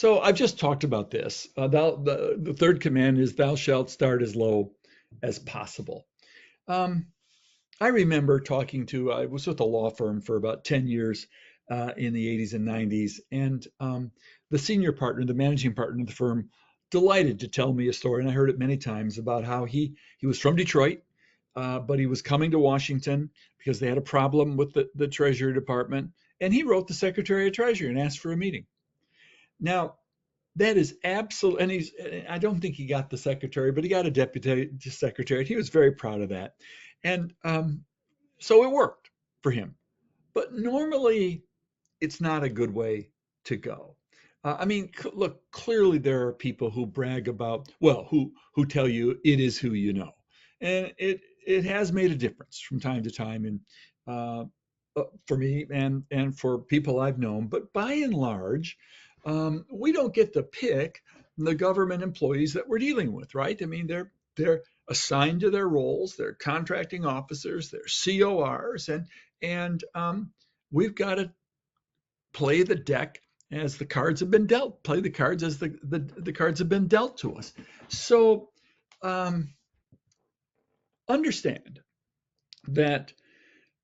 So I've just talked about this. The third command is thou shalt start as low as possible. Um, I remember I was with a law firm for about 10 years in the 80s and 90s. And the senior partner, the managing partner of the firm, delighted to tell me a story. And I heard it many times about how he was from Detroit, but he was coming to Washington because they had a problem with the Treasury Department. And he wrote the Secretary of Treasury and asked for a meeting. Now, that is absolute, and I don't think he got the secretary, but he got a deputy secretary. He was very proud of that. And so it worked for him. But normally, it's not a good way to go. I mean, look, clearly there are people who brag about, well, who tell you it is who you know, and it has made a difference from time to time, and uh, for me and for people I've known. But by and large, we don't get to pick the government employees that we're dealing with, right? I mean, they're assigned to their roles. They're contracting officers. They're CORs, and we've got to play the deck as the cards have been dealt, play the cards as the cards have been dealt to us. So um, understand that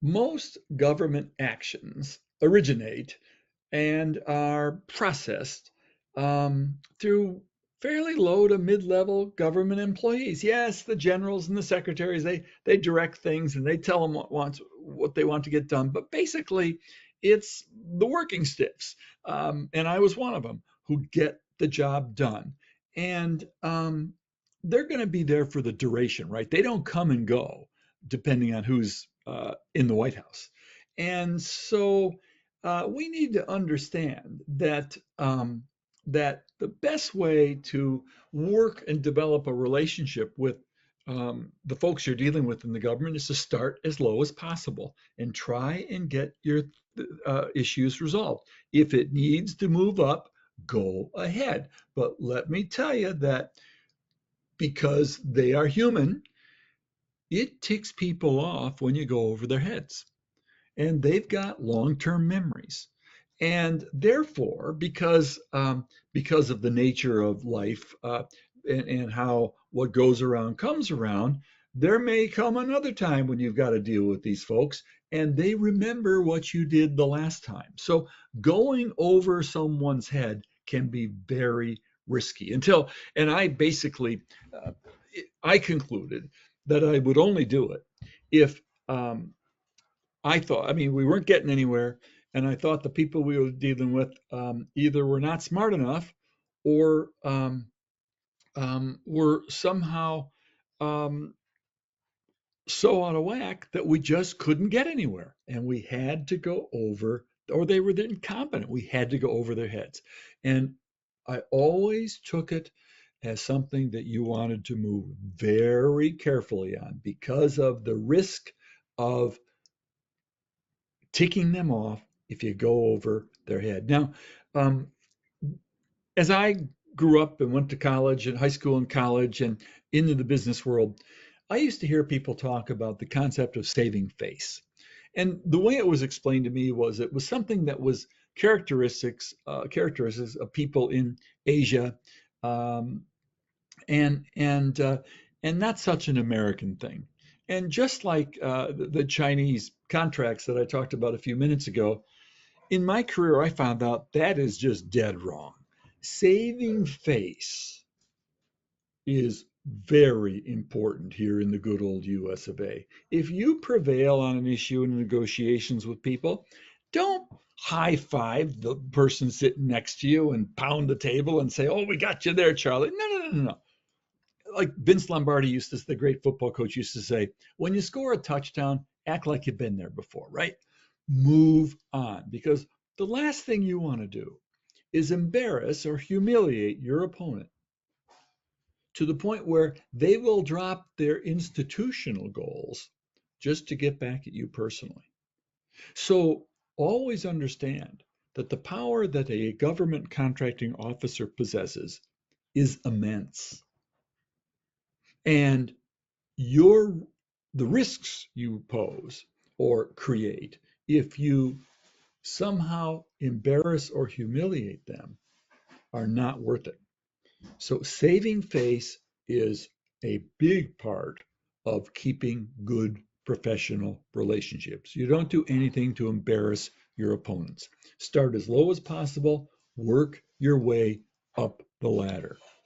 most government actions originate and are processed through fairly low to mid-level government employees. Yes, the generals and the secretaries, they direct things and they tell them what they want to get done. But basically, it's the working stiffs, and I was one of them who get the job done. And they're going to be there for the duration, right? They don't come and go depending on who's in the White House. And so we need to understand that the best way to work and develop a relationship with the folks you're dealing with in the government is to start as low as possible and try and get your issues resolved. If it needs to move up, go ahead. But let me tell you that because they are human, it ticks people off when you go over their heads, and they've got long-term memories. And therefore, because of the nature of life and how what goes around comes around, there may come another time when you've got to deal with these folks, and they remember what you did the last time. So going over someone's head can be very risky. And I basically, uh, I concluded that I would only do it if I thought, I mean, we weren't getting anywhere, and I thought the people we were dealing with either were not smart enough or were somehow um, so out of whack that we just couldn't get anywhere, and we had to go over, or they were incompetent. We had to go over their heads, and I always took it as something that you wanted to move very carefully on because of the risk of ticking them off if you go over their head. Now, um, as I grew up and went to college and high school and college and into the business world, I used to hear people talk about the concept of saving face. And the way it was explained to me was it was something that was characteristics of people in Asia, um, and and uh, and not such an American thing. And just like the Chinese contracts that I talked about a few minutes ago, in my career, I found out that is just dead wrong. Saving face is very important here in the good old US of A. If you prevail on an issue in negotiations with people, don't high five the person sitting next to you and pound the table and say, "Oh, we got you there, Charlie." No, no, no, no, no. Like Vince Lombardi the great football coach used to say, when you score a touchdown, act like you've been there before, right? Move on, because the last thing you want to do is embarrass or humiliate your opponent to the point where they will drop their institutional goals just to get back at you personally. So always understand that the power that a government contracting officer possesses is immense. And your the risks you pose or create if you somehow embarrass or humiliate them are not worth it. So saving face is a big part of keeping good professional relationships. You don't do anything to embarrass your opponents. Start as low as possible, work your way up the ladder.